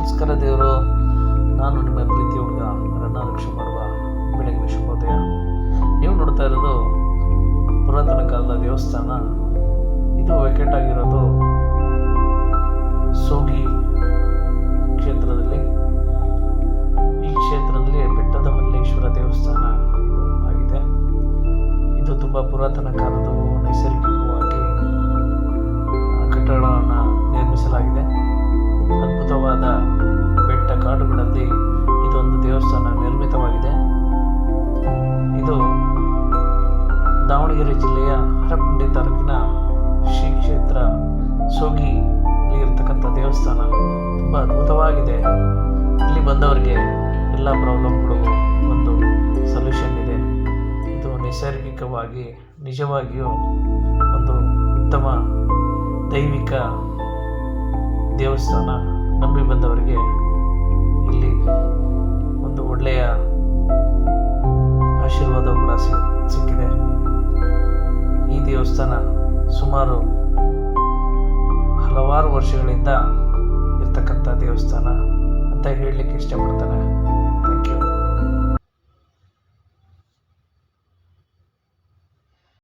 ನಮಸ್ಕಾರ ದೇವರು. ನಾನು ನಿಮ್ಮ ಪ್ರೀತಿ ಹುಡುಗ ರಕ್ಷೆ ಮಾಡುವ ಬೆಳಗಿನ ಶುಭೋದಯ. ನೀವು ನೋಡ್ತಾ ಇರೋದು ಪುರಾತನ ಕಾಲದ ದೇವಸ್ಥಾನ. ಇದು ವೆಕೆಟ್ ಆಗಿರೋದು ಸೋಗಿ ಕ್ಷೇತ್ರದಲ್ಲಿ. ಈ ಕ್ಷೇತ್ರದಲ್ಲಿ ಬೆಟ್ಟದ ಮಲ್ಲೇಶ್ವರ ದೇವಸ್ಥಾನ ಇದು ಆಗಿದೆ. ಇದು ತುಂಬ ಪುರಾತನ ಕಾಲದ ನೈಸರ್ಗಿಕವಾಗಿ ಕಟ್ಟಡವನ್ನು ನಿರ್ಮಿಸಲಾಗಿದೆ. ಅದ್ಭುತವಾದ ಬೆಟ್ಟ ಕಾಡುಗಳಲ್ಲಿ ಇದೊಂದು ದೇವಸ್ಥಾನ ನಿರ್ಮಿತವಾಗಿದೆ. ಇದು ದಾವಣಗೆರೆ ಜಿಲ್ಲೆಯ ಹರಪನಹಳ್ಳಿ ತಾಲೂಕಿನ ಶ್ರೀ ಕ್ಷೇತ್ರ ಸೋಗಿಯಲ್ಲಿ ಇರತಕ್ಕಂಥ ದೇವಸ್ಥಾನ ತುಂಬ ಅದ್ಭುತವಾಗಿದೆ. ಇಲ್ಲಿ ಬಂದವರಿಗೆ ಎಲ್ಲ ಪ್ರಾಬ್ಲಮ್ಗಳಿಗೂ ಒಂದು ಸೊಲ್ಯೂಷನ್ ಇದೆ. ಇದು ನೈಸರ್ಗಿಕವಾಗಿ ನಿಜವಾಗಿಯೂ ಒಂದು ಉತ್ತಮ ದೈವಿಕ ದೇವಸ್ಥಾನ. ನಂಬಿ ಬಂದವರಿಗೆ ಇಲ್ಲಿ ಒಂದು ಒಳ್ಳೆಯ ಆಶೀರ್ವಾದ ಕೂಡ ಸಿಕ್ಕಿದೆ. ಈ ದೇವಸ್ಥಾನ ಸುಮಾರು ಹಲವಾರು ವರ್ಷಗಳಿಂದ ಇರ್ತಕ್ಕಂಥ ದೇವಸ್ಥಾನ ಅಂತ ಹೇಳಲಿಕ್ಕೆ ಇಷ್ಟಪಡ್ತಾನೆ.